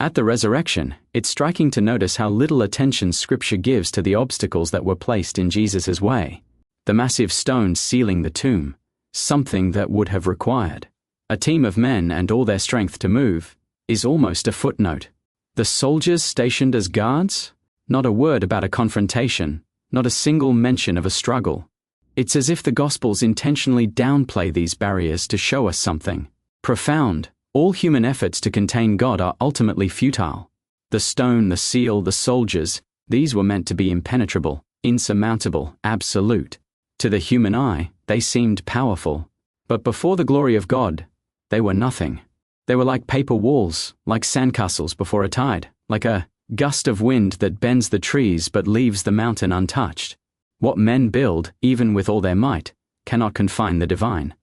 At the resurrection, it's striking to notice how little attention Scripture gives to the obstacles that were placed in Jesus' way. The massive stone sealing the tomb, something that would have required a team of men and all their strength to move, is almost a footnote. The soldiers stationed as guards? Not a word about a confrontation, not a single mention of a struggle. It's as if the Gospels intentionally downplay these barriers to show us something profound. All human efforts to contain God are ultimately futile. The stone, the seal, the soldiers, these were meant to be impenetrable, insurmountable, absolute. To the human eye, they seemed powerful. But before the glory of God, they were nothing. They were like paper walls, like sandcastles before a tide, like a gust of wind that bends the trees but leaves the mountain untouched. What men build, even with all their might, cannot confine the divine.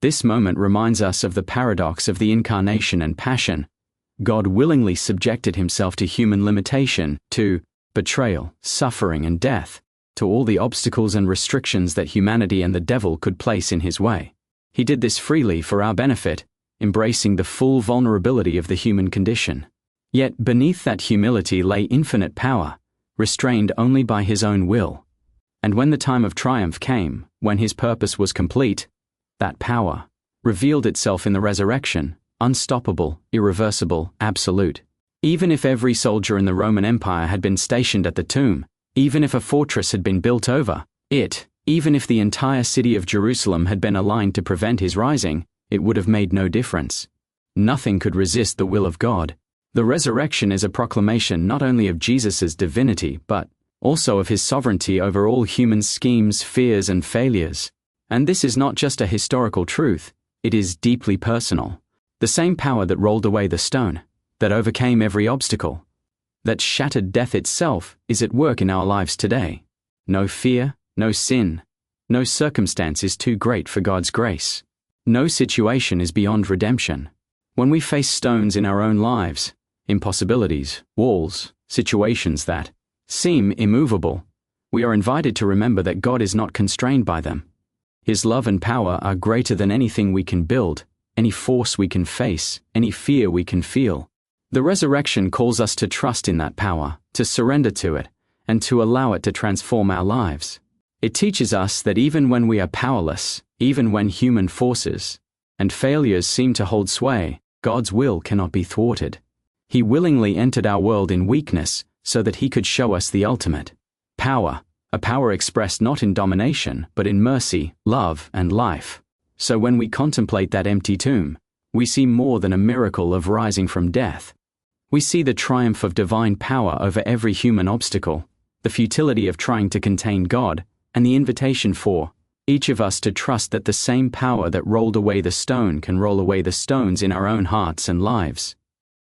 This moment reminds us of the paradox of the incarnation and passion. God willingly subjected himself to human limitation, to betrayal, suffering, and death, to all the obstacles and restrictions that humanity and the devil could place in his way. He did this freely for our benefit, embracing the full vulnerability of the human condition. Yet beneath that humility lay infinite power, restrained only by his own will. And when the time of triumph came, when his purpose was complete, that power revealed itself in the resurrection, unstoppable, irreversible, absolute. Even if every soldier in the Roman Empire had been stationed at the tomb, even if a fortress had been built over it, even if the entire city of Jerusalem had been aligned to prevent his rising, it would have made no difference. Nothing could resist the will of God. The resurrection is a proclamation not only of Jesus' divinity, but also of his sovereignty over all human schemes, fears, and failures. And this is not just a historical truth, it is deeply personal. The same power that rolled away the stone, that overcame every obstacle, that shattered death itself, is at work in our lives today. No fear, no sin, no circumstance is too great for God's grace. No situation is beyond redemption. When we face stones in our own lives, impossibilities, walls, situations that seem immovable, we are invited to remember that God is not constrained by them. His love and power are greater than anything we can build, any force we can face, any fear we can feel. The resurrection calls us to trust in that power, to surrender to it, and to allow it to transform our lives. It teaches us that even when we are powerless, even when human forces and failures seem to hold sway, God's will cannot be thwarted. He willingly entered our world in weakness so that he could show us the ultimate power, a power expressed not in domination, but in mercy, love, and life. So when we contemplate that empty tomb, we see more than a miracle of rising from death. We see the triumph of divine power over every human obstacle, the futility of trying to contain God, and the invitation for each of us to trust that the same power that rolled away the stone can roll away the stones in our own hearts and lives.